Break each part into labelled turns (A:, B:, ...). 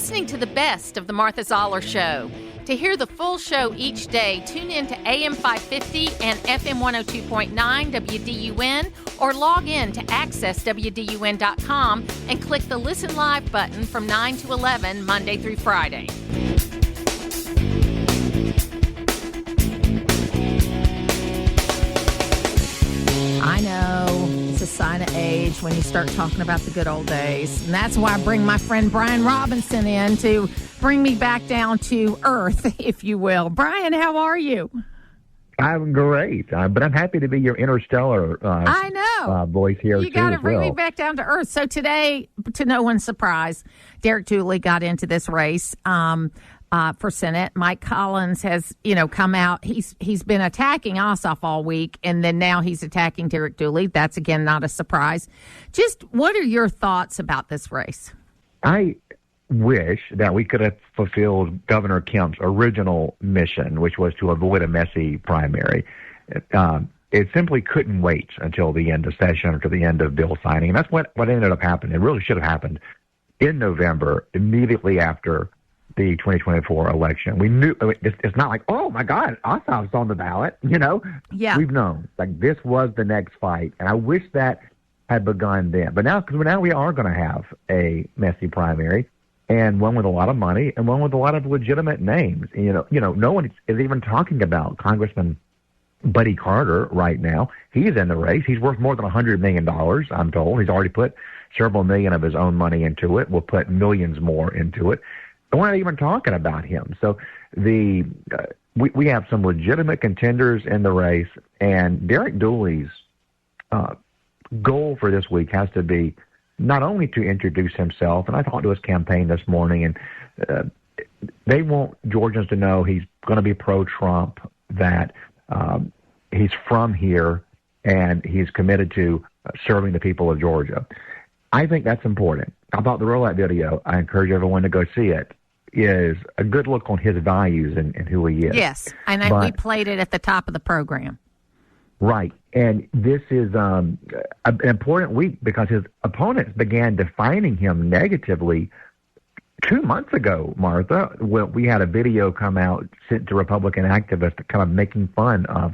A: listening to the best of the Martha Zoller Show. To hear the full show each day, tune in to AM 550 and FM 102.9 WDUN or log in to accesswdun.com and click the Listen Live button from 9 to 11, Monday through Friday. I know it's a sign of age when you start talking about the good old days. And that's why I bring my friend Brian Robinson in to bring me back down to earth, if you will. Brian, how are you?
B: I'm great, but I'm happy to be your interstellar
A: I know.
B: Voice here.
A: You got to bring me back down to earth. So today, to no one's surprise, Derek Dooley got into this race for Senate. Mike Collins has, come out. He's been attacking Ossoff all week, and then now he's attacking Derek Dooley. That's, again, not a surprise. Just what are your thoughts about this race?
B: I wish that we could have fulfilled Governor Kemp's original mission, which was to avoid a messy primary. It simply couldn't wait until the end of session or to the end of bill signing. And that's what ended up happening. It really should have happened in November, immediately after the 2024 election. We knew it's not like, oh my God, Ossoff's on the ballot.
A: Yeah.
B: We've known like this was the next fight, and I wish that had begun then. But now we are going to have a messy primary, and one with a lot of money, and one with a lot of legitimate names. No one is even talking about Congressman Buddy Carter right now. He's in the race. He's worth more than $100 million, I'm told. He's already put several million of his own money into it. We'll put millions more into it. We're not even talking about him. So we have some legitimate contenders in the race, and Derek Dooley's goal for this week has to be not only to introduce himself, and I talked to his campaign this morning, and they want Georgians to know he's going to be pro-Trump, that he's from here, and he's committed to serving the people of Georgia. I think that's important. I thought the rollout video, I encourage everyone to go see it, is a good look on his values and who he is.
A: Yes, and we played it at the top of the program.
B: Right, and this is an important week because his opponents began defining him negatively 2 months ago, Martha. We had a video come out sent to Republican activists kind of making fun of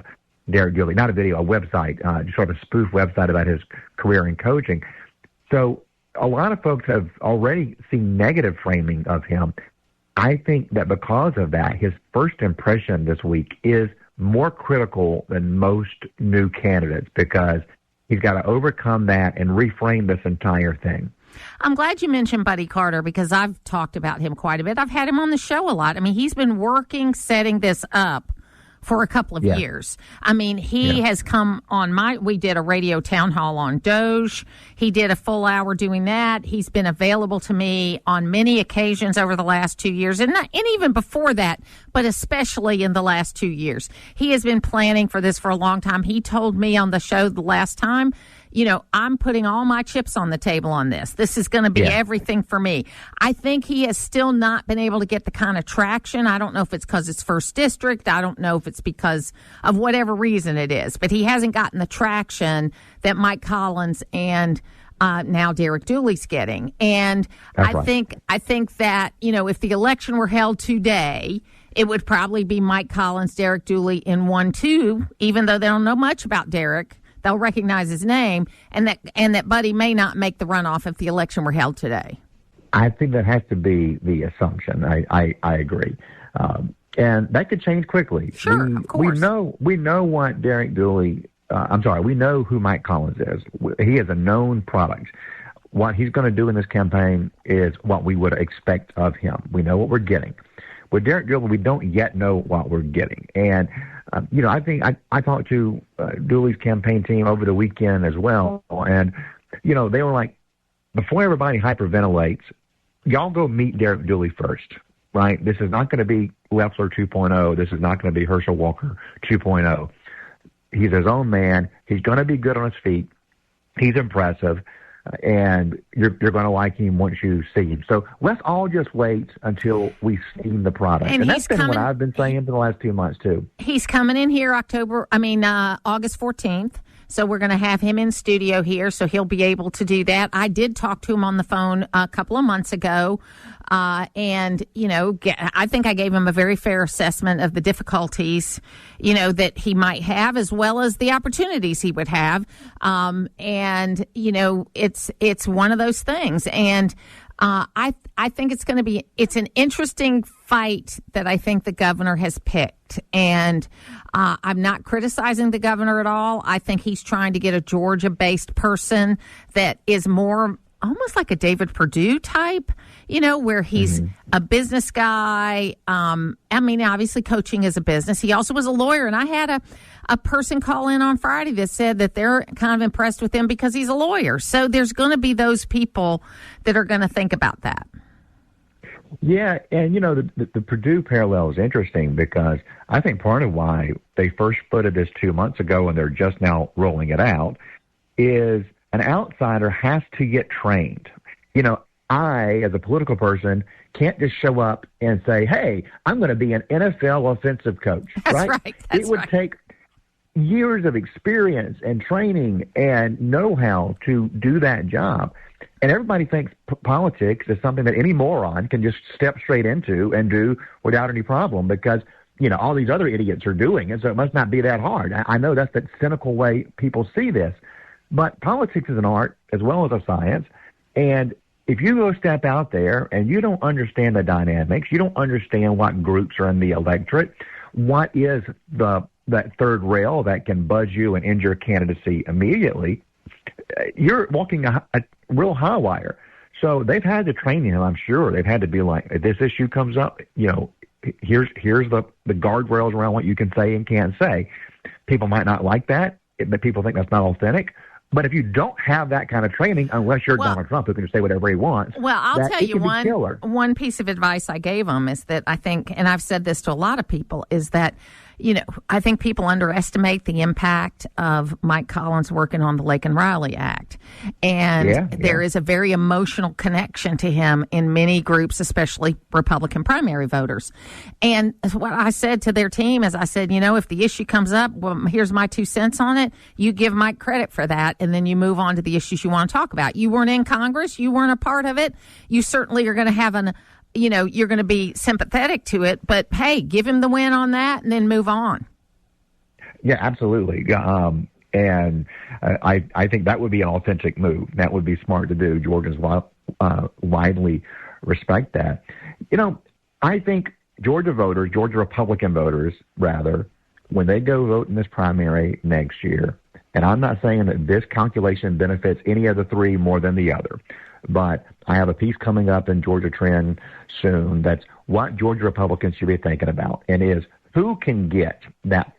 B: Derek Dooley. Not a video, a website, sort of a spoof website about his career in coaching. So a lot of folks have already seen negative framing of him. I think that because of that, his first impression this week is more critical than most new candidates because he's got to overcome that and reframe this entire thing.
A: I'm glad you mentioned Buddy Carter because I've talked about him quite a bit. I've had him on the show a lot. I mean, he's been working, setting this up for a couple of years. I mean, he has come on we did a radio town hall on Doge. He did a full hour doing that. He's been available to me on many occasions over the last 2 years and even before that, but especially in the last 2 years. He has been planning for this for a long time. He told me on the show the last time, I'm putting all my chips on the table on this. This is going to be everything for me. I think he has still not been able to get the kind of traction. I don't know if it's because it's first district. I don't know if it's because of whatever reason it is. But he hasn't gotten the traction that Mike Collins and now Derek Dooley's getting. And I think that, if the election were held today, it would probably be Mike Collins, Derek Dooley in 1-2, even though they don't know much about Derek. They'll recognize his name, and that Buddy may not make the runoff if the election were held today.
B: I think that has to be the assumption. I agree, and that could change quickly.
A: Sure, of course.
B: We know what Derek Dooley. We know who Mike Collins is. He is a known product. What he's going to do in this campaign is what we would expect of him. We know what we're getting. With Derek Dooley, we don't yet know what we're getting, and. I think I talked to Dooley's campaign team over the weekend as well, and, they were like, before everybody hyperventilates, y'all go meet Derek Dooley first, right? This is not going to be Loeffler 2.0. This is not going to be Herschel Walker 2.0. He's his own man. He's going to be good on his feet. He's impressive. And you're going to like him once you see him. So let's all just wait until we see the product. And that's been what I've been saying for the last 2 months, too.
A: He's coming in here August 14th So we're going to have him in studio here, so he'll be able to do that. I did talk to him on the phone a couple of months ago, and, I think I gave him a very fair assessment of the difficulties, that he might have, as well as the opportunities he would have. It's one of those things. And I think it's an interesting fight that I think the governor has picked. And I'm not criticizing the governor at all. I think he's trying to get a Georgia-based person that is more almost like a David Perdue type, where he's a business guy. Obviously coaching is a business. He also was a lawyer. And I had a person call in on Friday that said that they're kind of impressed with him because he's a lawyer. So there's going to be those people that are going to think about that.
B: Yeah, and the Purdue parallel is interesting because I think part of why they first footed this 2 months ago and they're just now rolling it out is an outsider has to get trained. I, as a political person, can't just show up and say, hey, I'm going to be an NFL offensive coach.
A: That's right.
B: It would take years of experience and training and know-how to do that job. And everybody thinks politics is something that any moron can just step straight into and do without any problem because, all these other idiots are doing it, so it must not be that hard. I know that's the cynical way people see this. But politics is an art as well as a science. And if you go step out there and you don't understand the dynamics, you don't understand what groups are in the electorate, what is that third rail that can buzz you and end your candidacy immediately, you're walking a real high wire. So they've had to train him, I'm sure. They've had to be like, if this issue comes up, here's the guardrails around what you can say and can't say. People might not like that, but people think that's not authentic. But if you don't have that kind of training, unless you're Donald Trump who can just say whatever he wants,
A: I'll tell you one piece of advice I gave him is that I think, and I've said this to a lot of people, is that I think people underestimate the impact of Mike Collins working on the Lake and Riley Act. And there is a very emotional connection to him in many groups, especially Republican primary voters. And what I said to their team is I said, if the issue comes up, well, here's my 2 cents on it. You give Mike credit for that, and then you move on to the issues you want to talk about. You weren't in Congress. You weren't a part of it. You certainly are going to have you're going to be sympathetic to it, but hey, give him the win on that and then move on.
B: Yeah, absolutely. And I think that would be an authentic move. That would be smart to do. Georgians widely respect that. I think Georgia Republican voters, rather, when they go vote in this primary next year, and I'm not saying that this calculation benefits any of the three more than the other, but I have a piece coming up in Georgia Trend soon that's what Georgia Republicans should be thinking about, and is who can get that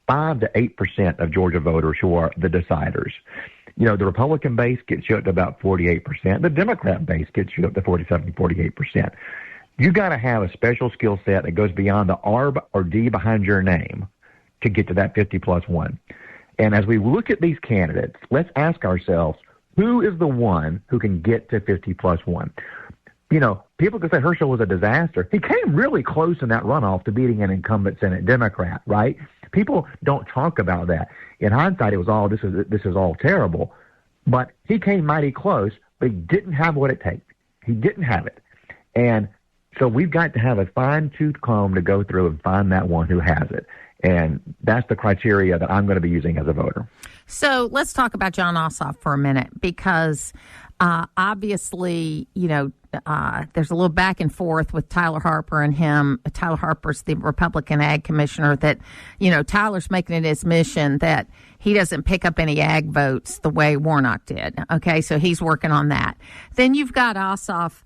B: 5 to 8% of Georgia voters who are the deciders. The Republican base gets you up to about 48%. The Democrat base gets you up to 47, 48%. You got to have a special skill set that goes beyond the R or D behind your name to get to that 50 plus 1. And as we look at these candidates, let's ask ourselves, who is the one who can get to 50 plus 1? People could say Herschel was a disaster. He came really close in that runoff to beating an incumbent Senate Democrat, right? People don't talk about that. In hindsight, it was this is all terrible. But he came mighty close, but he didn't have what it takes. He didn't have it. And so we've got to have a fine-tooth comb to go through and find that one who has it. And that's the criteria that I'm going to be using as a voter.
A: So let's talk about Jon Ossoff for a minute, because obviously, there's a little back and forth with Tyler Harper and him. Tyler Harper's the Republican ag commissioner that, Tyler's making it his mission that he doesn't pick up any ag votes the way Warnock did. Okay, so he's working on that. Then you've got Ossoff.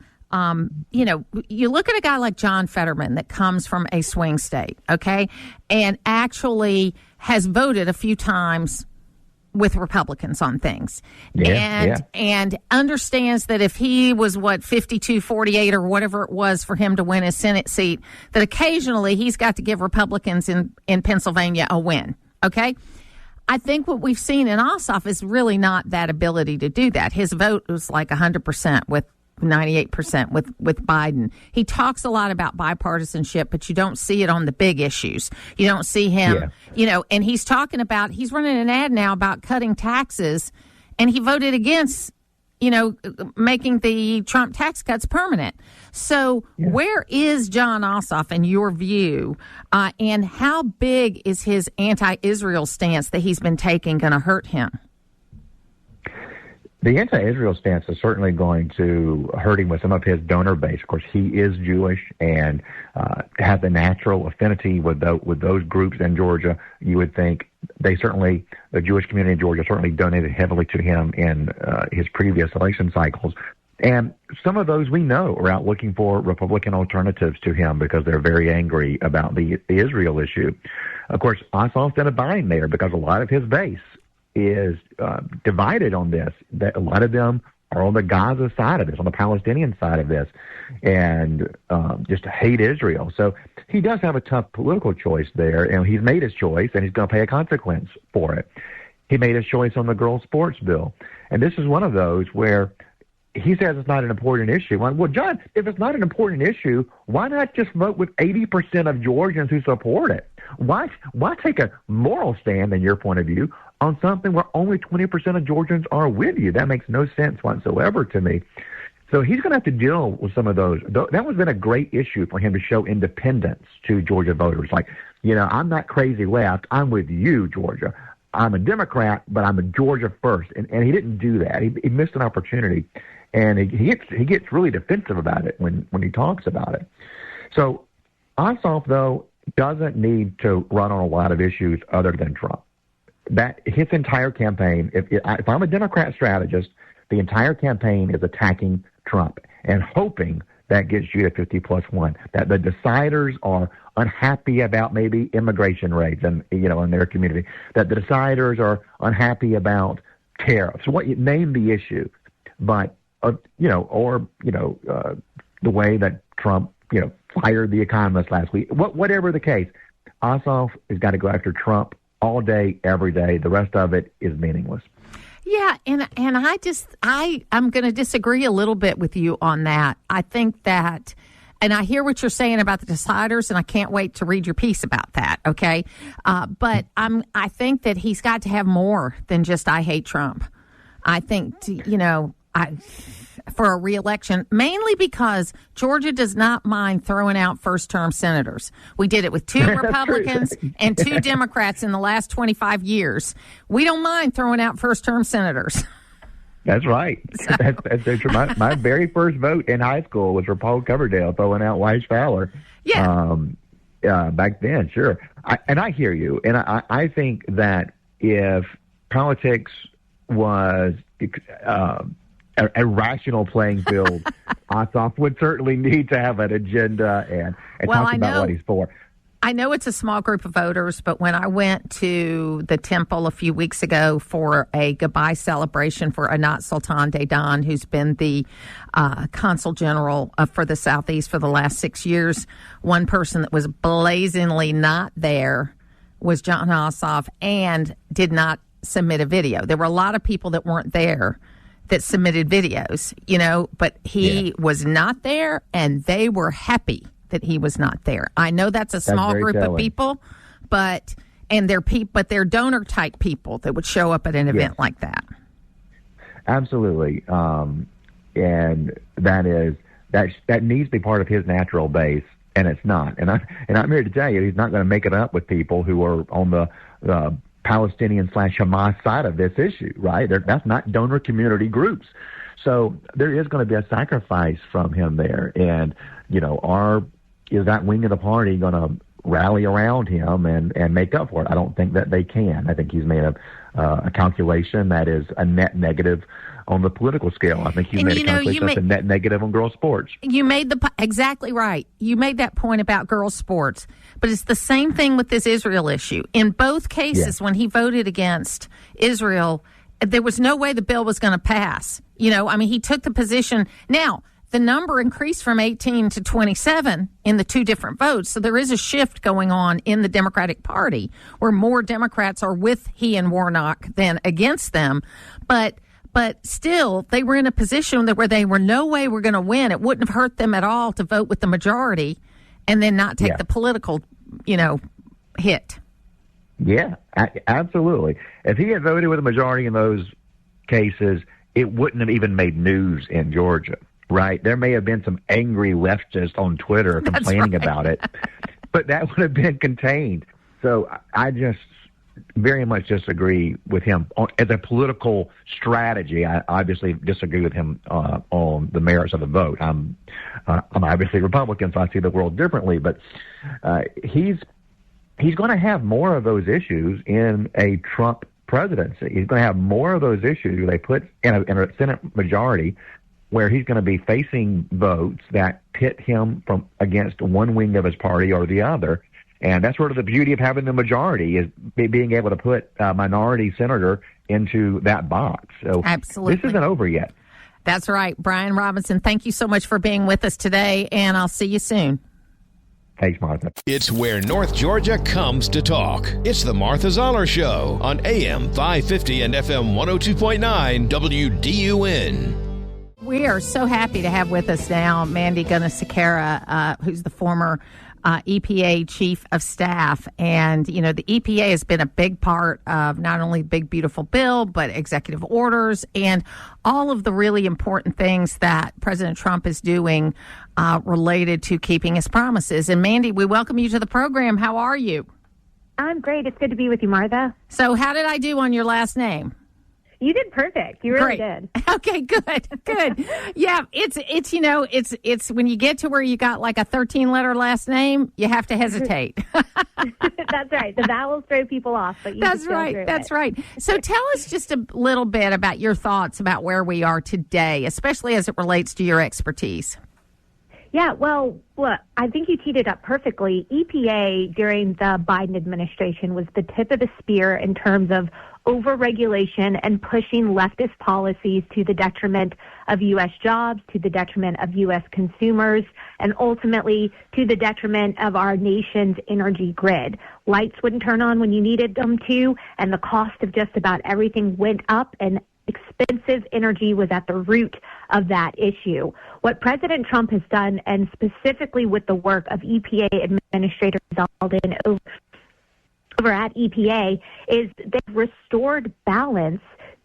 A: You look at a guy like John Fetterman that comes from a swing state, okay, and actually has voted a few times with Republicans on things, and understands that if he was 52-48 or whatever it was for him to win his Senate seat, that occasionally he's got to give Republicans in Pennsylvania a win, okay? I think what we've seen in Ossoff is really not that ability to do that. His vote was like 100% with 98% with Biden. He talks a lot about bipartisanship, but you don't see it on the big issues. You don't see him, and he's talking about, he's running an ad now about cutting taxes, and he voted against, making the Trump tax cuts permanent. So where is Jon Ossoff in your view, and how big is his anti-Israel stance that he's been taking going to hurt him?
B: The anti-Israel stance is certainly going to hurt him with some of his donor base. Of course, he is Jewish and has a natural affinity with those groups in Georgia. You would think the Jewish community in Georgia certainly donated heavily to him in his previous election cycles. And some of those we know are out looking for Republican alternatives to him because they're very angry about the Israel issue. Of course, Ossoff's in a bind there because a lot of his base is divided on this. That a lot of them are on the Gaza side of this, on the Palestinian side of this, and just hate Israel. So he does have a tough political choice there, and he's made his choice, and he's going to pay a consequence for it. He made his choice on the girls' sports bill, and this is one of those where he says it's not an important issue. Well, John, if it's not an important issue, why not just vote with 80% of Georgians who support it? Why take a moral stand, in your point of view, on something where only 20% of Georgians are with you? That makes no sense whatsoever to me. So he's going to have to deal with some of those. That was been a great issue for him to show independence to Georgia voters. Like, I'm not crazy left. I'm with you, Georgia. I'm a Democrat, but I'm a Georgia first. And he didn't do that. He missed an opportunity. And he gets really defensive about it when he talks about it. So Ossoff, though, doesn't need to run on a lot of issues other than Trump. That his entire campaign, if I'm a Democrat strategist, the entire campaign is attacking Trump and hoping that gets you to 50+1. That the deciders are unhappy about maybe immigration rates and in their community. That the deciders are unhappy about tariffs. Name the issue, but the way that Trump fired the economists last week. Whatever the case, Ossoff has got to go after Trump all day, every day. The rest of it is meaningless.
A: Yeah, and I'm going to disagree a little bit with you on that. I think that, and I hear what you're saying about the deciders, and I can't wait to read your piece about that, okay? But I think that he's got to have more than just I hate Trump. I think, for a reelection, mainly because Georgia does not mind throwing out first-term senators. We did it with 2 Republicans and 2 Democrats in the last 25 years. We don't mind throwing out first-term senators.
B: That's right. So. That's my very first vote in high school was for Paul Coverdale throwing out Weiss Fowler.
A: Yeah.
B: Back then, sure. I hear you. And I think that if politics was a rational playing field, Ossoff would certainly need to have an agenda and talk about what he's for.
A: I know it's a small group of voters, but when I went to the temple a few weeks ago for a goodbye celebration for Anat Sultan Daydan, who's been the consul general for the Southeast for the last 6 years, one person that was blazingly not there was Jon Ossoff and did not submit a video. There were a lot of people that weren't there that submitted videos, but he was not there, and they were happy that he was not there. I know that's a small group of people, but they're donor type people that would show up at an event like that.
B: Absolutely, and that needs to be part of his natural base, and it's not. And I'm here to tell you, he's not going to make it up with people who are on the Palestinian/Hamas side of this issue, right? That's not donor community groups. So there is going to be a sacrifice from him there. And, is that wing of the party going to rally around him and make up for it? I don't think that they can. I think he's made a calculation that is a net negative on the political scale. I think he's made a calculation that's a net negative on girls' sports.
A: You made exactly right. You made that point about girls' sports, but it's the same thing with this Israel issue. In both cases, when he voted against Israel, there was no way the bill was going to pass. He took the position. Now, the number increased from 18 to 27 in the 2 different votes. So there is a shift going on in the Democratic Party where more Democrats are with he and Warnock than against them. But but still they were in a position where they were no way we're going to win. It wouldn't have hurt them at all to vote with the majority and then not take the political, hit.
B: Yeah, absolutely. If he had voted with a majority in those cases, it wouldn't have even made news in Georgia, right? There may have been some angry leftists on Twitter complaining about it, but that would have been contained. So I just very much disagree with him as a political strategy. I obviously disagree with him on the merits of the vote. I'm obviously Republican, so I see the world differently, but he's going to have more of those issues in a Trump presidency. He's going to have more of those issues they put in a Senate majority where he's going to be facing votes that pit him against one wing of his party or the other. And that's sort of the beauty of having the majority, is being able to put a minority senator into that box. So
A: absolutely,
B: this isn't over yet.
A: That's right. Brian Robinson, thank you so much for being with us today, and I'll see you soon.
B: Thanks, Martha.
C: It's where North Georgia comes to talk. It's the Martha Zoller Show on AM 550 and FM 102.9 WDUN.
A: We are so happy to have with us now Mandy Gunasekara, who's the former EPA Chief of Staff. And, the EPA has been a big part of not only the Big Beautiful Bill, but executive orders and all of the really important things that President Trump is doing related to keeping his promises. And Mandy, we welcome you to the program. How are you?
D: I'm great. It's good to be with you, Martha.
A: So how did I do on your last name?
D: You did perfect. You really did.
A: Okay, good. Yeah, it's when you get to where you got like a 13-letter last name, you have to hesitate.
D: That's right. The vowels throw people off, but
A: That's right. So tell us just a little bit about your thoughts about where we are today, especially as it relates to your expertise.
D: Yeah, well, look, I think you teed it up perfectly. EPA during the Biden administration was the tip of the spear in terms of overregulation and pushing leftist policies to the detriment of U.S. jobs, to the detriment of U.S. consumers, and ultimately to the detriment of our nation's energy grid. Lights wouldn't turn on when you needed them to, and the cost of just about everything went up, and expensive energy was at the root of that issue. What President Trump has done, and specifically with the work of EPA Administrator Zeldin over at EPA, is they've restored balance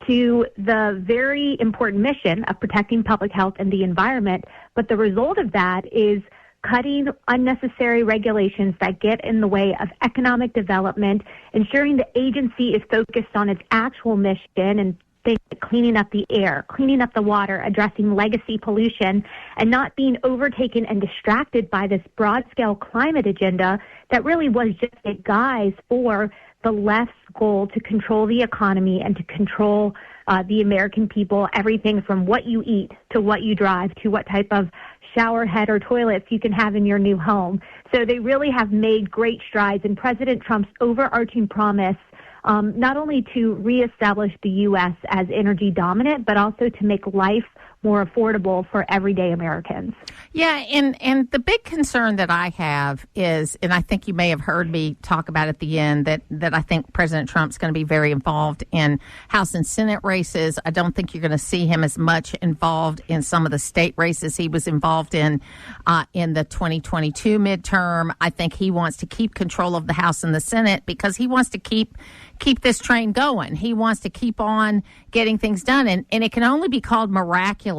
D: to the very important mission of protecting public health and the environment. But the result of that is cutting unnecessary regulations that get in the way of economic development, ensuring the agency is focused on its actual mission and things like cleaning up the air, cleaning up the water, addressing legacy pollution, and not being overtaken and distracted by this broad-scale climate agenda that really was just a guise for the left's goal to control the economy and to control the American people, everything from what you eat to what you drive to what type of shower head or toilets you can have in your new home. So they really have made great strides in President Trump's overarching promise, not only to reestablish the U.S. as energy dominant, but also to make life more affordable for everyday Americans.
A: Yeah, and the big concern that I have is, and I think you may have heard me talk about at the end, that I think President Trump's going to be very involved in House and Senate races. I don't think you're going to see him as much involved in some of the state races he was involved in the 2022 midterm. I think he wants to keep control of the House and the Senate because he wants to keep this train going. He wants to keep on getting things done. And it can only be called miraculous,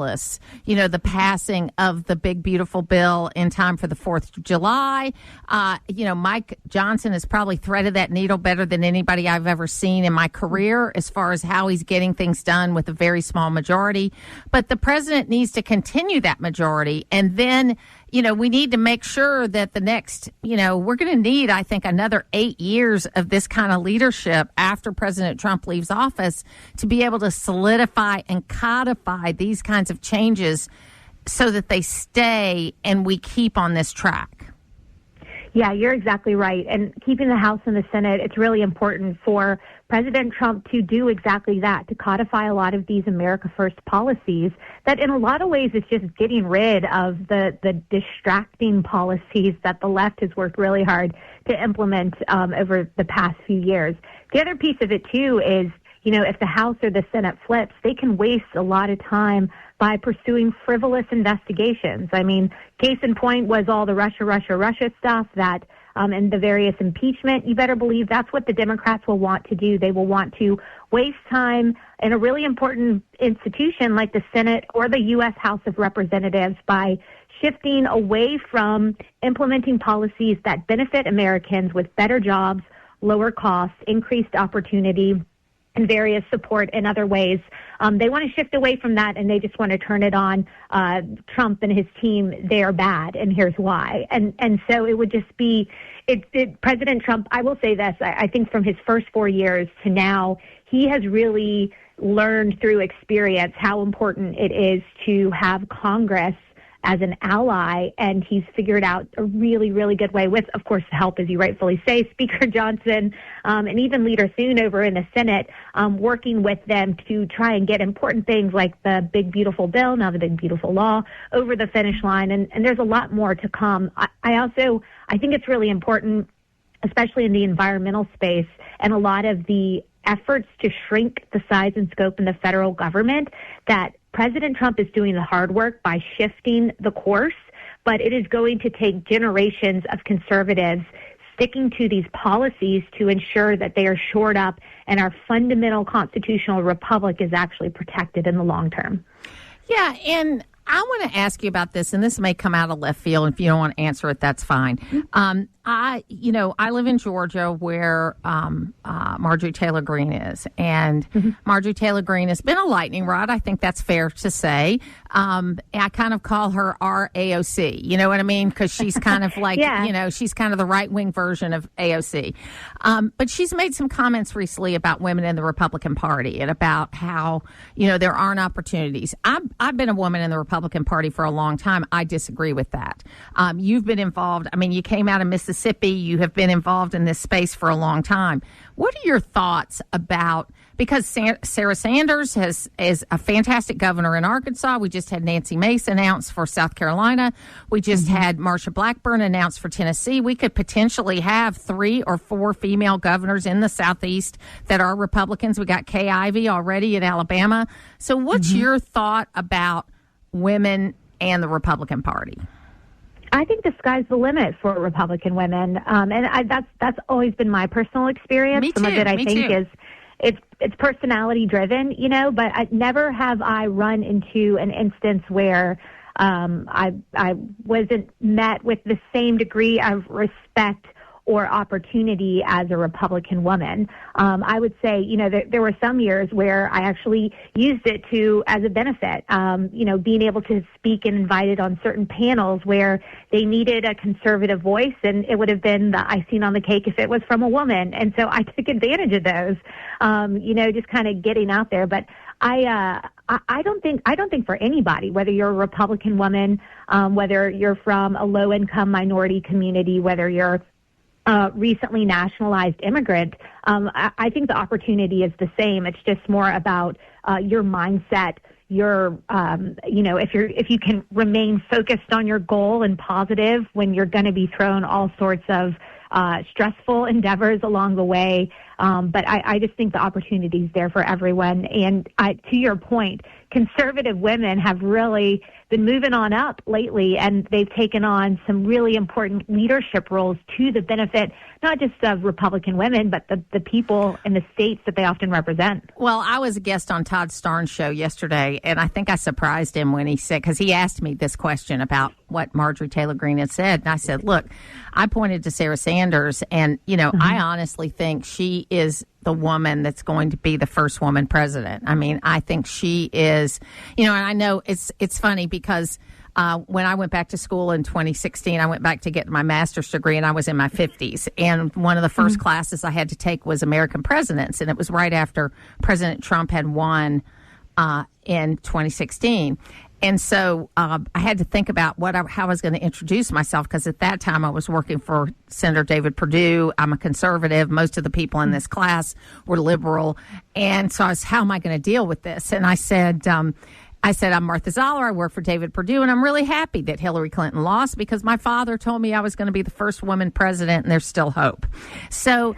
A: the passing of the Big Beautiful Bill in time for the 4th of July. Mike Johnson has probably threaded that needle better than anybody I've ever seen in my career as far as how he's getting things done with a very small majority. But the president needs to continue that majority. And then, we need to make sure that the next, we're going to need, I think, another 8 years of this kind of leadership after President Trump leaves office to be able to solidify and codify these kinds of changes so that they stay and we keep on this track.
D: Yeah, you're exactly right. And keeping the House and the Senate, it's really important for President Trump to do exactly that, to codify a lot of these America First policies that in a lot of ways it's just getting rid of the distracting policies that the left has worked really hard to implement over the past few years. The other piece of it, too, is if the House or the Senate flips, they can waste a lot of time by pursuing frivolous investigations. I mean, case in point was all the Russia stuff that and the various impeachment. You better believe that's what the Democrats will want to do. They will want to waste time in a really important institution like the Senate or the U.S. House of Representatives by shifting away from implementing policies that benefit Americans with better jobs, lower costs, increased opportunity, and various support in other ways. They want to shift away from that, and they just want to turn it on Trump and his team. They are bad, and here's why. And so it would just be President Trump. I will say this. I think from his first 4 years to now, he has really learned through experience how important it is to have Congress as an ally, and he's figured out a really, really good way with, of course, help, as you rightfully say, Speaker Johnson and even Leader Thune over in the Senate, working with them to try and get important things like the Big Beautiful Bill, now the Big Beautiful Law, over the finish line, and there's a lot more to come. I think it's really important, especially in the environmental space, and a lot of the efforts to shrink the size and scope in the federal government, that President Trump is doing the hard work by shifting the course, but it is going to take generations of conservatives sticking to these policies to ensure that they are shored up and our fundamental constitutional republic is actually protected in the long term.
A: Yeah, and I want to ask you about this, and this may come out of left field. If you don't want to answer it, that's fine. I live in Georgia where Marjorie Taylor Greene is, and Marjorie Taylor Greene has been a lightning rod. I think that's fair to say. I kind of call her our AOC. You know what I mean? Because she's kind of like, she's kind of the right-wing version of AOC. But she's made some comments recently about women in the Republican Party and about how, there aren't opportunities. I've been a woman in the Republican Party for a long time. I disagree with that. You've been involved. I mean, you came out of Mississippi. You have been involved in this space for a long time. What are your thoughts about, because Sarah Sanders is a fantastic governor in Arkansas. We just had Nancy Mace announced for South Carolina. We just had Marsha Blackburn announced for Tennessee. We could potentially have 3 or 4 female governors in the Southeast that are Republicans. We got Kay Ivey already in Alabama. So what's your thought about women and the Republican Party?
D: I think the sky's the limit for Republican women, and that's always been my personal experience.
A: Me too.
D: Some of it I think is it's personality driven, but never have I run into an instance where I wasn't met with the same degree of respect or opportunity as a Republican woman. I would say, there were some years where I actually used it as a benefit, being able to speak and invited on certain panels where they needed a conservative voice, and it would have been the icing on the cake if it was from a woman. And so I took advantage of those, just kind of getting out there. But I don't think for anybody, whether you're a Republican woman, whether you're from a low-income minority community, whether you're recently nationalized immigrant, I think the opportunity is the same. It's just more about your mindset, your if you can remain focused on your goal and positive when you're going to be thrown all sorts of stressful endeavors along the way. But I just think the opportunity is there for everyone. And to your point, conservative women have really been moving on up lately, and they've taken on some really important leadership roles to the benefit not just of Republican women, but the people in the states that they often represent.
A: Well, I was a guest on Todd Starnes' show yesterday, and I think I surprised him when he said, because he asked me this question about what Marjorie Taylor Greene had said, and I said, look, I pointed to Sarah Sanders, and, I honestly think she is the woman that's going to be the first woman president. I mean, I think she is, and I know it's funny because when I went back to school in 2016, I went back to get my master's degree, and I was in my 50s. And one of the first classes I had to take was American Presidents, and it was right after President Trump had won in 2016. And so I had to think about how I was going to introduce myself, because at that time I was working for Senator David Perdue. I'm a conservative. Most of the people in this class were liberal. And so how am I going to deal with this? And I said, I'm Martha Zoller. I work for David Perdue, and I'm really happy that Hillary Clinton lost because my father told me I was going to be the first woman president, and there's still hope. So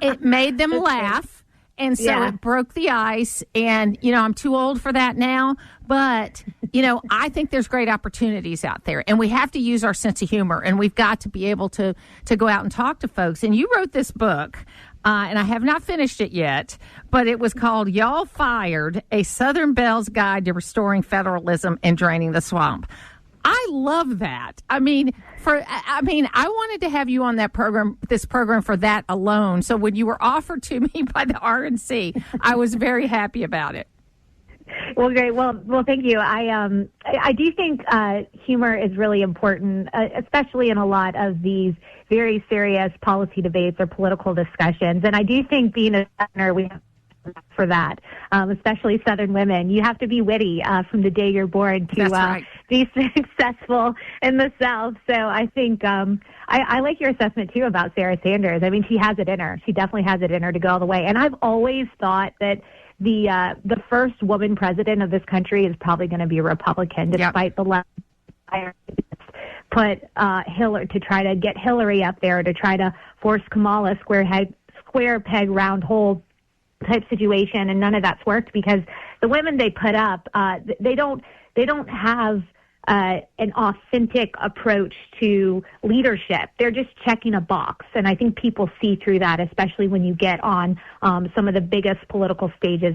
A: it made them laugh. And so it broke the ice. And, I'm too old for that now. But, I think there's great opportunities out there. And we have to use our sense of humor. And we've got to be able to go out and talk to folks. And you wrote this book, and I have not finished it yet, but it was called Y'all Fired, A Southern Belle's Guide to Restoring Federalism and Draining the Swamp. I love that. I wanted to have you on this program for that alone. So when you were offered to me by the RNC, I was very happy about it.
D: Well, great. Well, thank you. I do think humor is really important, especially in a lot of these very serious policy debates or political discussions. And I do think being a Southerner, we have for that, especially Southern women. You have to be witty from the day you're born to be successful in the South. So I think I like your assessment, too, about Sarah Sanders. I mean, she has it in her. She definitely has it in her to go all the way. And I've always thought that the first woman president of this country is probably going to be a Republican, despite the left put Hillary to try to get Hillary up there, to try to force Kamala square peg round hole type situation, and none of that's worked because the women they put up, they don't have an authentic approach to leadership. They're just checking a box, and I think people see through that, especially when you get on some of the biggest political stages.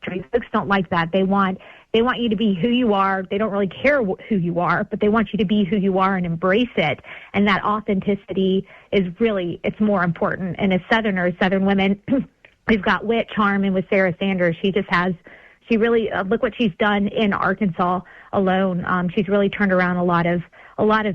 D: Folks don't like that. They want you to be who you are. They don't really care who you are, but they want you to be who you are and embrace it. And that authenticity it's more important. And as Southerners, Southern women, we've got wit, charm, and with Sarah Sanders, she really look what she's done in Arkansas alone. She's really turned around a lot of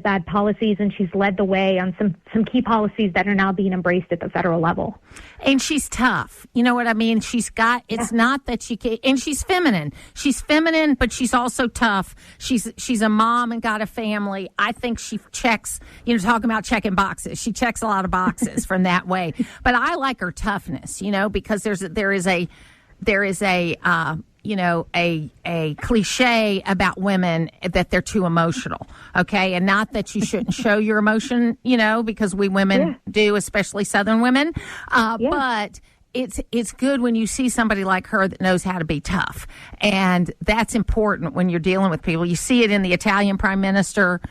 D: bad policies, and she's led the way on some key policies that are now being embraced at the federal level.
A: And she's tough. You know what I mean? It's not that she can, and she's feminine. She's feminine, but she's also tough. She's a mom and got a family. I think she checks, talking about checking boxes. She checks a lot of boxes from that way. But I like her toughness, because there is a cliche about women that they're too emotional, okay? And not that you shouldn't show your emotion, because we women do, especially Southern women. But it's good when you see somebody like her that knows how to be tough. And that's important when you're dealing with people. You see it in the Italian prime minister.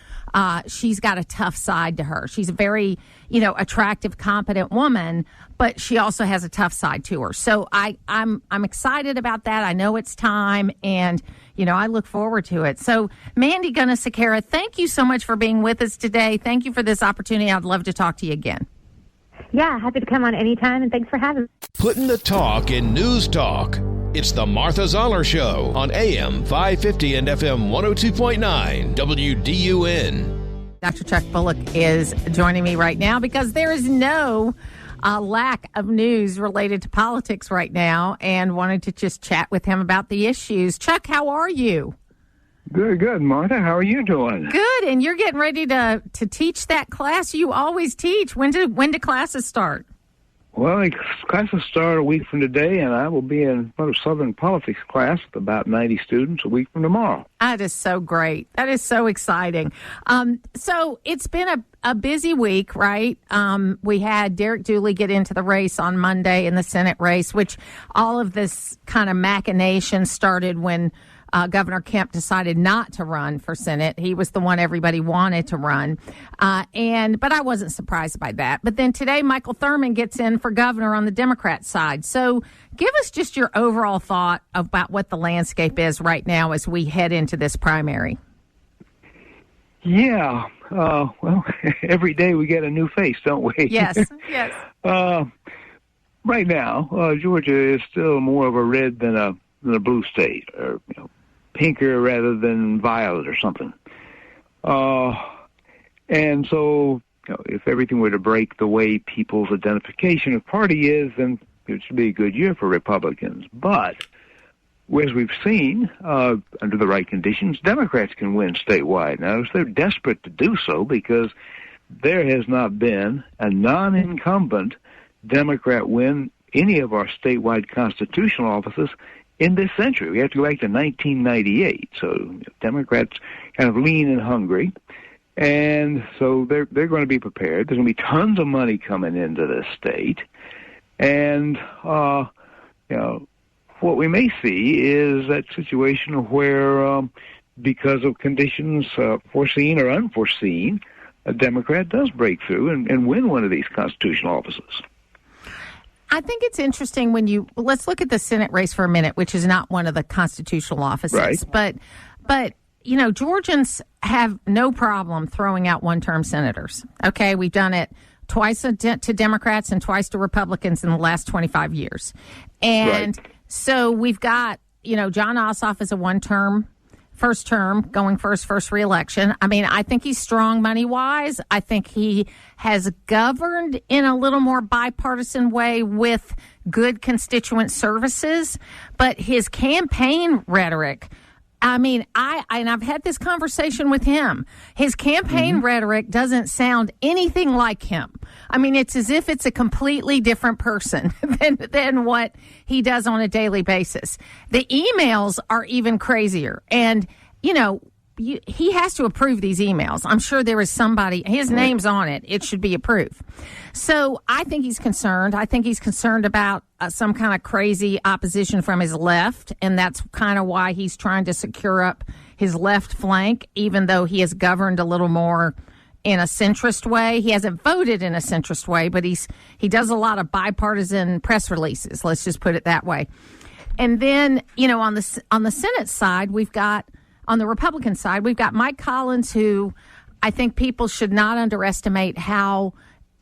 A: She's got a tough side to her. She's a very, attractive, competent woman, but she also has a tough side to her. So I'm excited about that. I know it's time, and, I look forward to it. So, Mandy Gunasekara, thank you so much for being with us today. Thank you for this opportunity. I'd love to talk to you again.
D: Yeah, happy to come on anytime, and thanks for having me.
C: Putting the talk in news talk. It's the Martha Zoller Show on AM 550 and FM 102.9 WDUN.
A: Dr. Chuck Bullock is joining me right now because there is no lack of news related to politics right now, and wanted to just chat with him about the issues. Chuck, how are you?
E: Good, Martha. How are you doing?
A: Good, and you're getting ready to teach that class you always teach. When do classes start?
E: Well, classes start a week from today, and I will be in a Southern politics class with about 90 students a week from tomorrow.
A: That is so great. That is so exciting. So it's been a busy week, right? We had Derek Dooley get into the race on Monday in the Senate race, which all of this kind of machination started when Governor Kemp decided not to run for Senate. He was the one everybody wanted to run. But I wasn't surprised by that. But then today, Michael Thurmond gets in for governor on the Democrat side. So give us just your overall thought about what the landscape is right now as we head into this primary.
E: Yeah. Well, every day we get a new face, don't we?
A: Yes.
E: Right now, Georgia is still more of a red than a blue state, or pinker rather than violet or something. And so, if everything were to break the way people's identification of party is, then it should be a good year for Republicans. But, as we've seen, under the right conditions, Democrats can win statewide. Now, they're desperate to do so because there has not been a non-incumbent Democrat win any of our statewide constitutional offices in this century. We have to go back to 1998. So Democrats kind of lean and hungry. And so they're going to be prepared. There's going to be tons of money coming into this state. And what we may see is that situation where, because of conditions foreseen or unforeseen, a Democrat does break through and win one of these constitutional offices.
A: I think it's interesting let's look at the Senate race for a minute, which is not one of the constitutional offices.
E: Right.
A: But Georgians have no problem throwing out one-term senators. Okay, we've done it twice to Democrats and twice to Republicans in the last 25 years. And so we've got, Jon Ossoff is a one-term, first term, going first reelection. I mean, I think he's strong money-wise. I think he has governed in a little more bipartisan way with good constituent services. But his campaign rhetoric, I mean, I've had this conversation with him. His campaign rhetoric doesn't sound anything like him. I mean, it's as if it's a completely different person than what he does on a daily basis. The emails are even crazier. And, he has to approve these emails. I'm sure there is somebody, his name's on it. It should be approved. So I think he's concerned. I think he's concerned about some kind of crazy opposition from his left. And that's kind of why he's trying to secure up his left flank, even though he has governed a little more in a centrist way. He hasn't voted in a centrist way, but he does a lot of bipartisan press releases. Let's just put it that way. And then, on the Senate side, on the Republican side, we've got Mike Collins, who I think people should not underestimate how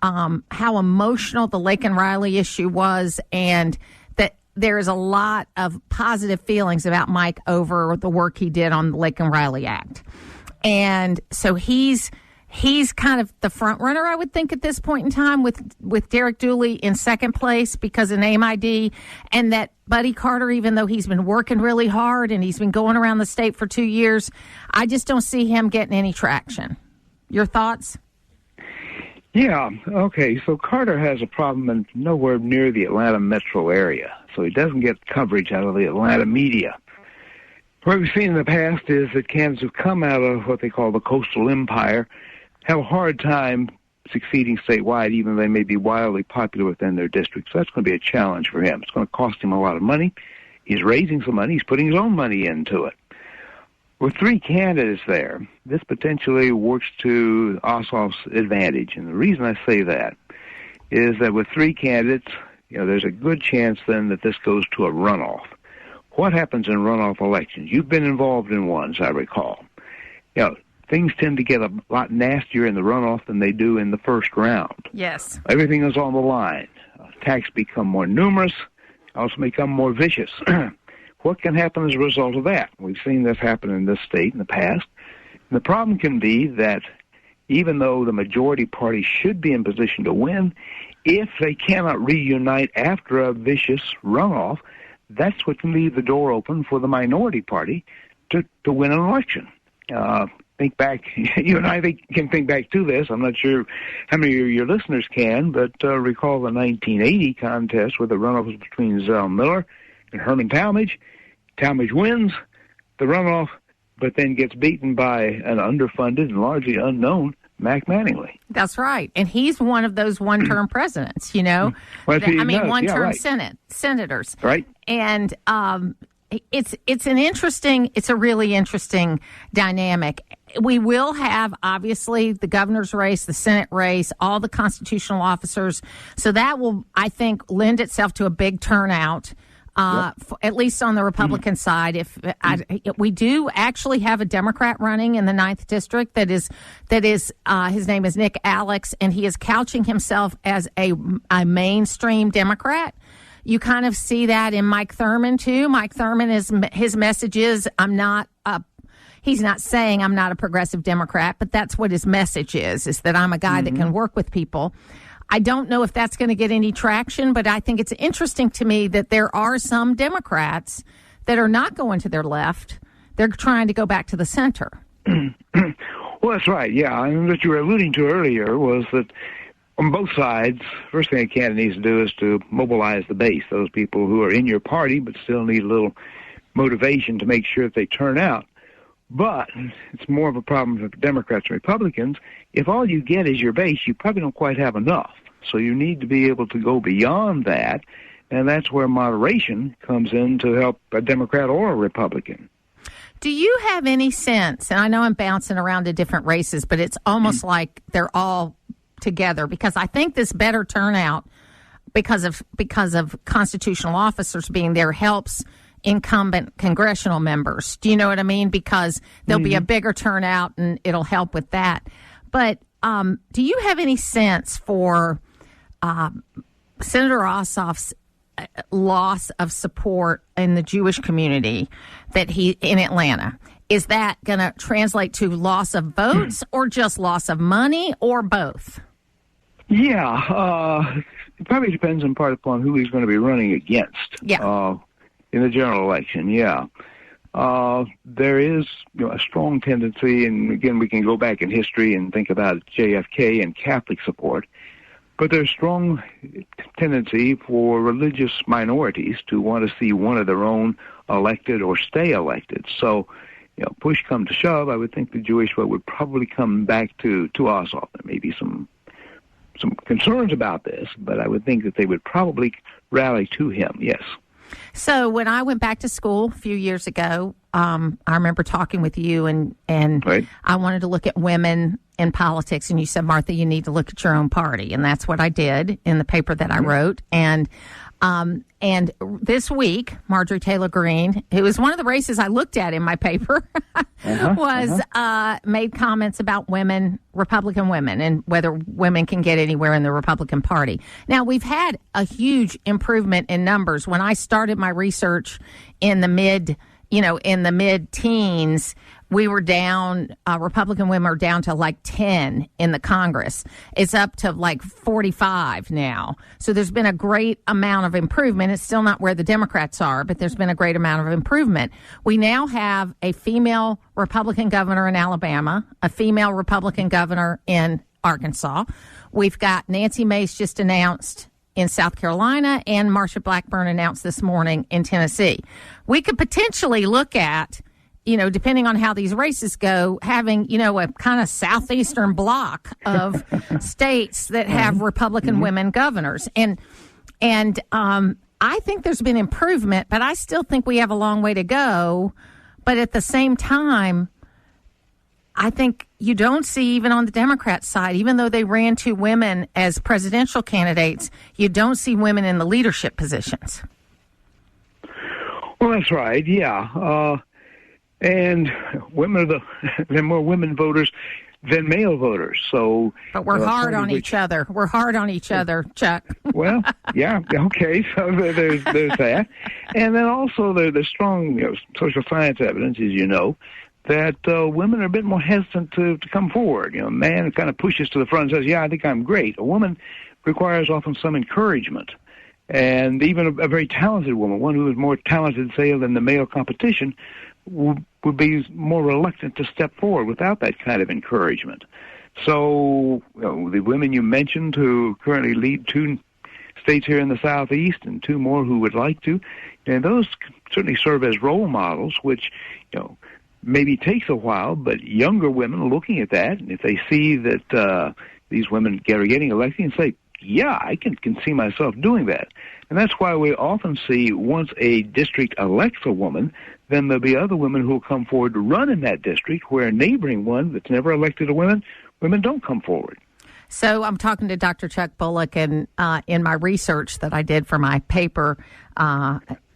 A: emotional the Laken Riley issue was, and that there is a lot of positive feelings about Mike over the work he did on the Laken Riley Act. And so he's kind of the front runner, I would think, at this point in time, with Derek Dooley in second place because of name ID, and that Buddy Carter, even though he's been working really hard and he's been going around the state for 2 years, I just don't see him getting any traction. Your thoughts?
E: Yeah, okay. So Carter has a problem in nowhere near the Atlanta metro area, so he doesn't get coverage out of the Atlanta media. What we've seen in the past is that candidates who come out of what they call the coastal empire have a hard time succeeding statewide, even though they may be wildly popular within their district. So that's going to be a challenge for him. It's going to cost him a lot of money. He's raising some money. He's putting his own money into it. With three candidates there, this potentially works to Ossoff's advantage. And the reason I say that is that with three candidates, there's a good chance then that this goes to a runoff. What happens in runoff elections? You've been involved in one, as I recall. Things tend to get a lot nastier in the runoff than they do in the first round.
A: Yes.
E: Everything is on the line. Attacks become more numerous, also become more vicious. What can happen as a result of that? We've seen this happen in this state in the past. And the problem can be that even though the majority party should be in position to win, if they cannot reunite after a vicious runoff, that's what can leave the door open for the minority party to win an election. Think back, you and I can think back to this. I'm not sure how many of your listeners can, but recall the 1980 contest where the runoff was between Zell Miller and Herman Talmadge. Talmadge wins the runoff, but then gets beaten by an underfunded and largely unknown Mac Mattingly.
A: That's right. And he's one of those one-term presidents,
E: Well,
A: one-term
E: right.
A: senators.
E: Right.
A: And it's a really interesting dynamic. We will have, obviously, the governor's race, the Senate race, all the constitutional officers. So that will, I think, lend itself to a big turnout, at least on the Republican side. We do actually have a Democrat running in the 9th District that is his name is Nick Alex, and he is couching himself as a mainstream Democrat. You kind of see that in Mike Thurmond, too. Mike Thurmond, his message is, he's not saying I'm not a progressive Democrat, but that's what his message is that I'm a guy that can work with people. I don't know if that's going to get any traction, but I think it's interesting to me that there are some Democrats that are not going to their left. They're trying to go back to the center.
E: Well, that's right, yeah. And what you were alluding to earlier was that on both sides, first thing a candidate needs to do is to mobilize the base, those people who are in your party but still need a little motivation to make sure that they turn out. But it's more of a problem for Democrats and Republicans. If all you get is your base, you probably don't quite have enough. So you need to be able to go beyond that And that's where moderation comes in to help a Democrat or a Republican.
A: Do you have any sense, and I know I'm bouncing around to different races, but it's almost like they're all together, because I think this better turnout because of constitutional officers being there helps incumbent congressional members. Do you know what I mean? Because there'll be a bigger turnout and it'll help with that. But do you have any sense for Senator Ossoff's loss of support in the Jewish community in Atlanta? Is that going to translate to loss of votes or just loss of money or both?
E: Yeah, it probably depends in part upon who he's going to be running against.
A: Yeah.
E: In the general election, yeah. There is a strong tendency, and again, we can go back in history and think about JFK and Catholic support, but there's strong tendency for religious minorities to want to see one of their own elected or stay elected. So, push come to shove, I would think the Jewish vote would probably come back to Ossoff. There may be some concerns about this, but I would think that they would probably rally to him, yes.
A: So when I went back to school a few years ago, I remember talking with you, and
E: right.
A: I wanted to look at women in politics, and you said, Martha, you need to look at your own party, and that's what I did in the paper that I wrote. And this week, Marjorie Taylor Greene, who was one of the races I looked at in my paper, made comments about women, Republican women, and whether women can get anywhere in the Republican Party. Now, we've had a huge improvement in numbers. When I started my research in the mid-teens, we were down, Republican women are down to like 10 in the Congress. It's up to like 45 now. So there's been a great amount of improvement. It's still not where the Democrats are, but there's been a great amount of improvement. We now have a female Republican governor in Alabama, a female Republican governor in Arkansas. We've got Nancy Mace just announced in South Carolina, and Marsha Blackburn announced this morning in Tennessee. We could potentially look at, depending on how these races go, having, a kind of southeastern block of states that have Republican women governors. And I think there's been improvement, but I still think we have a long way to go. But at the same time, I think you don't see, even on the Democrat side, even though they ran two women as presidential candidates, you don't see women in the leadership positions.
E: Well, that's right, yeah. And women there are more women voters than male voters. So,
A: but we're hard on each other. We're hard on each other, Chuck.
E: Well, yeah, okay. So there's that, and then also there's strong social science evidence, as you know, that women are a bit more hesitant to come forward. A man kind of pushes to the front and says, "Yeah, I think I'm great." A woman requires often some encouragement. And even a very talented woman, one who is more talented, say, than the male competition, would be more reluctant to step forward without that kind of encouragement. So the women you mentioned who currently lead two states here in the Southeast and two more who would like to, and those certainly serve as role models, which, maybe takes a while, but younger women looking at that, and if they see that these women are getting elected, and say, yeah, I can see myself doing that. And that's why we often see once a district elects a woman, then there'll be other women who will come forward to run in that district, where a neighboring one that's never elected a woman don't come forward.
A: So I'm talking to Dr. Chuck Bullock, and in my research that I did for my paper,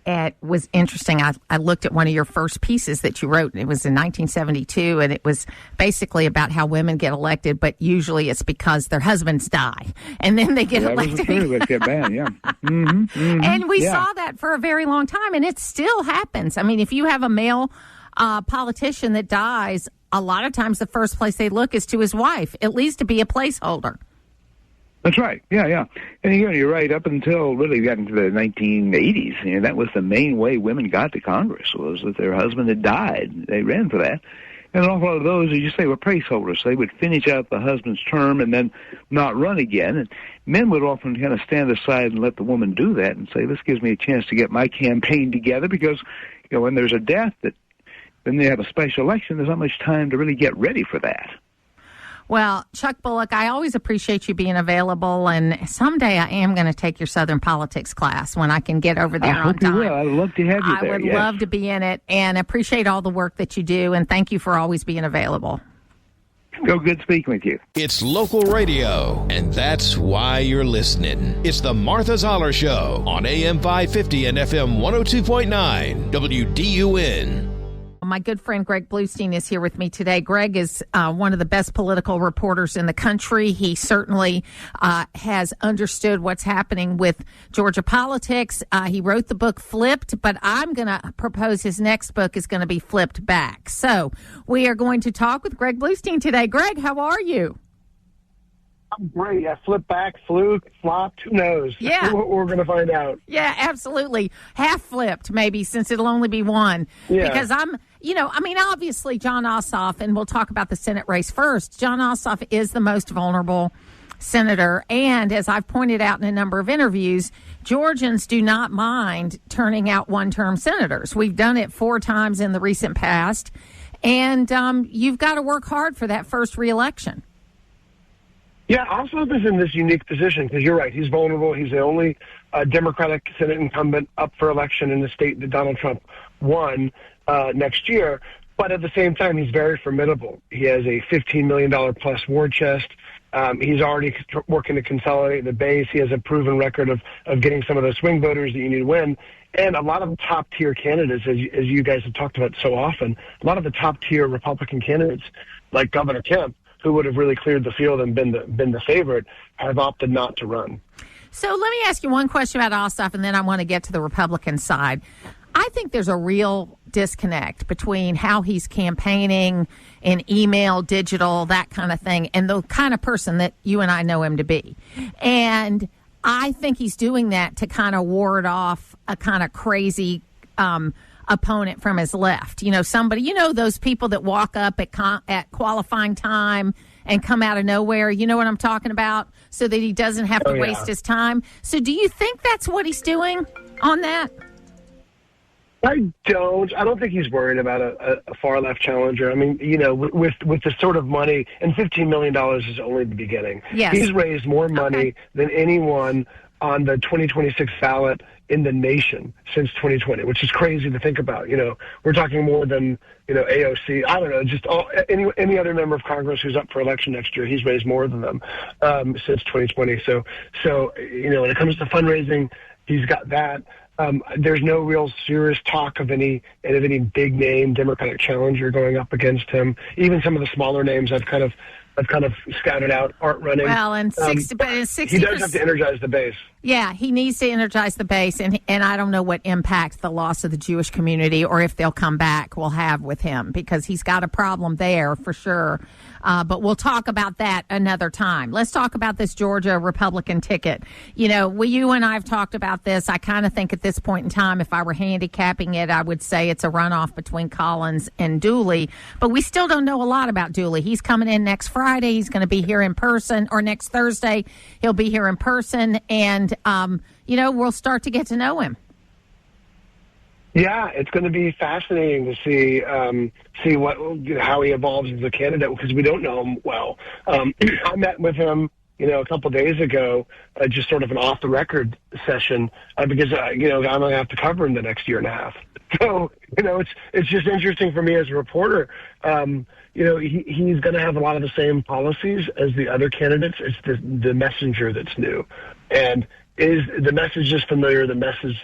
A: it was interesting. I looked at one of your first pieces that you wrote. It was in 1972, and it was basically about how women get elected, but usually it's because their husbands die, and then they get elected.
E: True. Get banned, yeah.
A: And we saw that for a very long time, and it still happens. I mean, if you have a male politician that dies, a lot of times the first place they look is to his wife, at least to be a placeholder.
E: That's right. Yeah. And again, you're right. Up until really got into the 1980s, that was the main way women got to Congress, was that their husband had died. They ran for that. And an awful lot of those, as you say, were placeholders. They would finish out the husband's term and then not run again. And men would often kind of stand aside and let the woman do that and say, this gives me a chance to get my campaign together, because, when there's a death, then they have a special election, there's not much time to really get ready for that.
A: Well, Chuck Bullock, I always appreciate you being available, and someday I am going to take your Southern politics class when I can get over there on time.
E: I hope you will. I'd love to have you there.
A: I would love to be in it, and appreciate all the work that you do, and thank you for always being available.
E: So good speaking with you.
C: It's local radio, and that's why you're listening. It's the Martha Zoller Show on AM 550 and FM 102.9 WDUN.
A: My good friend Greg Bluestein is here with me today. Greg is one of the best political reporters in the country. He certainly has understood what's happening with Georgia politics. He wrote the book Flipped, but I'm going to propose his next book is going to be Flipped Back. So we are going to talk with Greg Bluestein today. Greg, how are you?
F: I'm great. I flipped back, fluke, flopped, who knows?
A: Yeah.
F: We're going to find out.
A: Yeah, absolutely. Half flipped, maybe, since it'll only be one.
F: Yeah.
A: Because obviously Jon Ossoff, and we'll talk about the Senate race first, Jon Ossoff is the most vulnerable senator. And as I've pointed out in a number of interviews, Georgians do not mind turning out one-term senators. We've done it 4 times in the recent past. And you've got to work hard for that first reelection.
F: Yeah, Ossoff is in this unique position because you're right. He's vulnerable. He's the only Democratic Senate incumbent up for election in the state that Donald Trump won next year. But at the same time, he's very formidable. He has a $15 million plus war chest. He's already working to consolidate the base. He has a proven record of getting some of the swing voters that you need to win. And a lot of top-tier candidates, as you guys have talked about so often, a lot of the top-tier Republican candidates, like Governor Kemp, who would have really cleared the field and been the favorite, have opted not to run.
A: So let me ask you one question about Ossoff, and then I want to get to the Republican side. I think there's a real disconnect between how he's campaigning in email, digital, that kind of thing, and the kind of person that you and I know him to be. And I think he's doing that to kind of ward off a kind of crazy opponent from his left. Somebody, those people that walk up at qualifying time and come out of nowhere. You know what I'm talking about? So that he doesn't have to waste his time. So do you think that's what he's doing on that?
F: I don't think he's worried about a far left challenger. I mean, with the sort of money, and $15 million is only the beginning.
A: Yes.
F: He's raised more money than anyone on the 2026 ballot in the nation since 2020, which is crazy to think about. We're talking more than, AOC. I don't know, just any other member of Congress who's up for election next year, he's raised more than them since 2020. So when it comes to fundraising, he's got that. There's no real serious talk of any big name Democratic challenger going up against him. Even some of the smaller names I've kind of scouted out aren't running.
A: Well, and 60%.
F: He does have to energize the base.
A: Yeah, he needs to energize the base, and I don't know what impact the loss of the Jewish community, or if they'll come back, will have with him, because he's got a problem there for sure. But we'll talk about that another time. Let's talk about this Georgia Republican ticket. You and I have talked about this. I kind of think at this point in time, if I were handicapping it, I would say it's a runoff between Collins and Dooley. But we still don't know a lot about Dooley. He's coming in next Friday. He's going to be here in person, or next Thursday. He'll be here in person, and we'll start to get to know him.
F: Yeah, it's going to be fascinating to see how he evolves as a candidate, because we don't know him well. I met with him, a couple of days ago, just sort of an off-the-record session, because I'm going to have to cover him the next year and a half. So it's just interesting for me as a reporter. He's going to have a lot of the same policies as the other candidates. It's the messenger that's new, and is the message just familiar? The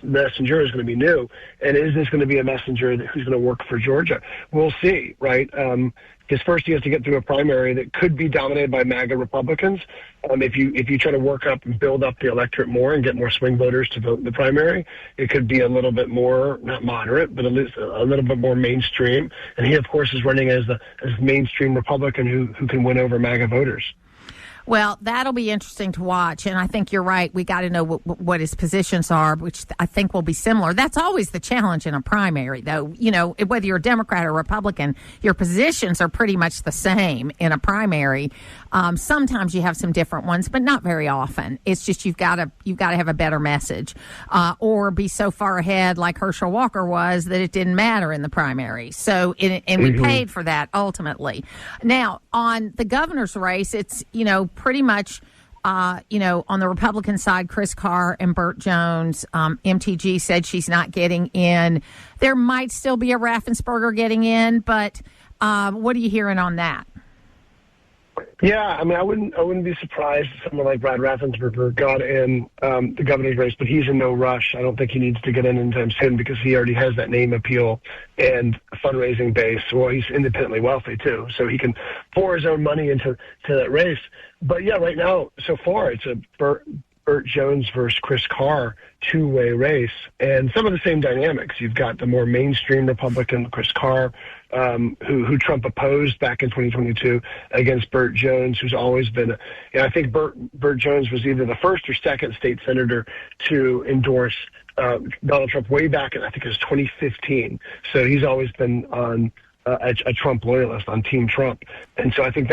F: messenger is going to be new, and is this going to be a messenger who's going to work for Georgia? We'll see, right? Because first he has to get through a primary that could be dominated by MAGA Republicans. If you try to work up and build up the electorate more and get more swing voters to vote in the primary, it could be a little bit more, not moderate, but at least a little bit more mainstream. And he, of course, is running as mainstream Republican who can win over MAGA voters.
A: Well, that'll be interesting to watch, and I think you're right. We got to know what his positions are, which I think will be similar. That's always the challenge in a primary, though. You know, whether you're a Democrat or Republican, your positions are pretty much the same in a primary. Sometimes you have some different ones, but not very often. It's just you've got to have a better message, or be so far ahead like Herschel Walker was that it didn't matter in the primary. So, and we paid for that ultimately. Now, on the governor's race, it's, you know, pretty much, on the Republican side, Chris Carr and Burt Jones. MTG said she's not getting in. There might still be a Raffensperger getting in, but what are you hearing on that?
F: Yeah, I mean, I wouldn't be surprised if someone like Brad Raffensperger got in the governor's race, but he's in no rush. I don't think he needs to get in anytime soon because he already has that name appeal and a fundraising base. Well, he's independently wealthy too, so he can pour his own money into that race. But yeah, right now, so far, it's a Burt Jones versus Chris Carr two-way race, and some of the same dynamics. You've got the more mainstream Republican Chris Carr, who Trump opposed back in 2022 against Burt Jones, who's always been, I think Burt Jones was either the first or second state senator to endorse Donald Trump way back in, I think it was 2015. So he's always been on a Trump loyalist, on Team Trump. And so I think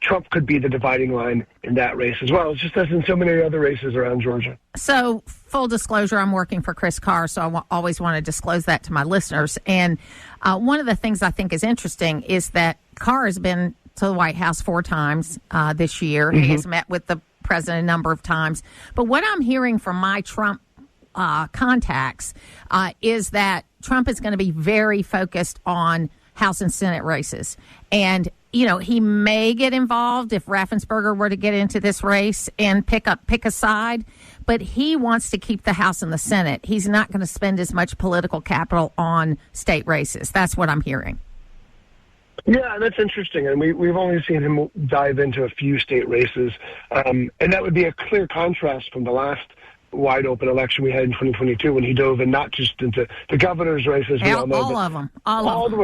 F: Trump could be the dividing line in that race as well. It's just as in so many other races around Georgia. So
A: full disclosure, I'm working for Chris Carr, so I always want to disclose that to my listeners. And one of the things I think is interesting is that Carr has been to the White House 4 times this year. Mm-hmm. He has met with the president a number of times. But what I'm hearing from my Trump contacts is that Trump is going to be very focused on House and Senate races. And, he may get involved if Raffensperger were to get into this race and pick a side, but he wants to keep the House and the Senate. He's not going to spend as much political capital on state races. That's what I'm hearing.
F: Yeah, that's interesting. And we've only seen him dive into a few state races. And that would be a clear contrast from the last wide open election we had in 2022 when he dove in not just into the governor's races.
A: All of them.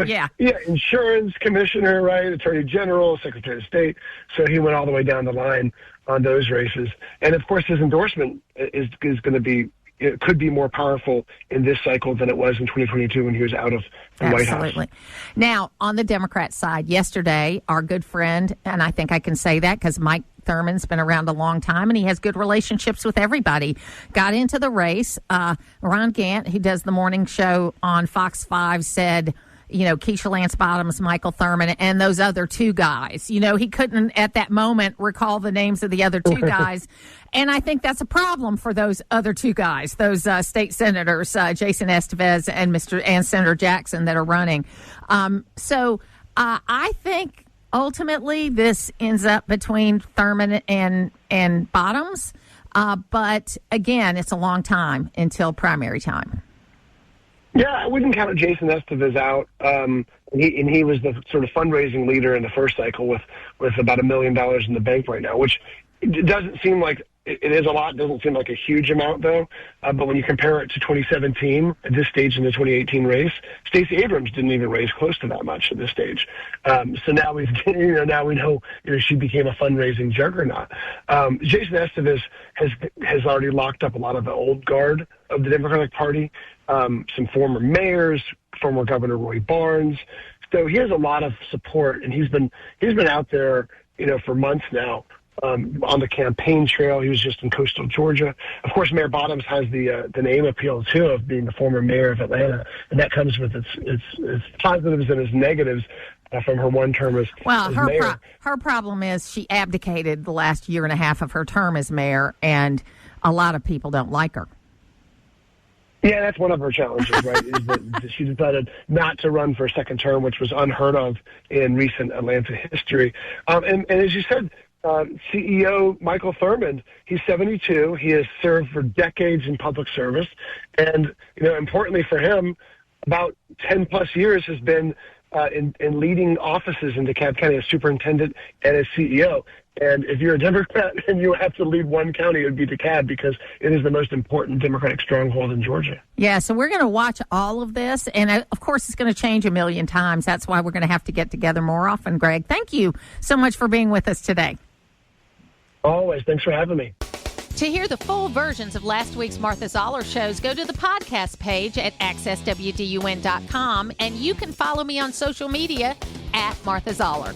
A: Yeah.
F: Yeah. Insurance commissioner, right? Attorney general, secretary of state. So he went all the way down the line on those races. And of course, his endorsement is going to be, it could be more powerful in this cycle than it was in 2022 when he was out of the White House.
A: Absolutely. Now, on the Democrat side, yesterday, our good friend, and I think I can say that because Mike Thurman's been around a long time and he has good relationships with everybody, got into the race. Ron Gant, who does the morning show on Fox 5, said, Keisha Lance Bottoms, Michael Thurman, and those other 2 guys. He couldn't at that moment recall the names of the other 2 guys. And I think that's a problem for those other 2 guys, those state senators, Jason Estevez and Senator Jackson that are running. So I think ultimately this ends up between Thurman and Bottoms. But again, it's a long time until primary time.
F: Yeah, I wouldn't count Jason Estevez out. He was the sort of fundraising leader in the first cycle with about $1 million in the bank right now, which it doesn't seem like it is a lot. It doesn't seem like a huge amount, though. But when you compare it to 2017, at this stage in the 2018 race, Stacey Abrams didn't even raise close to that much at this stage. So now we know she became a fundraising juggernaut. Jason Estevez has already locked up a lot of the old guard of the Democratic Party, some former mayors, former Governor Roy Barnes. So he has a lot of support, and he's been out there, for months now. On the campaign trail. He was just in coastal Georgia. Of course, Mayor Bottoms has the name appeal, too, of being the former mayor of Atlanta, and that comes with its positives and its negatives from her one term as mayor.
A: Her problem is she abdicated the last year and a half of her term as mayor, and a lot of people don't like her.
F: Yeah, that's one of her challenges, right, is that she decided not to run for a second term, which was unheard of in recent Atlanta history. And as you said, CEO Michael Thurman, he's 72. He has served for decades in public service. And, importantly for him, about 10 plus years has been in leading offices in DeKalb County as superintendent and as CEO. And if you're a Democrat and you have to lead one county, it would be DeKalb because it is the most important Democratic stronghold in Georgia.
A: Yeah, so we're going to watch all of this. And, of course, it's going to change a million times. That's why we're going to have to get together more often, Greg. Thank you so much for being with us today.
F: Always. Thanks for having me.
A: To hear the full versions of last week's Martha Zoller shows, go to the podcast page at accesswdun.com, and you can follow me on social media at Martha Zoller.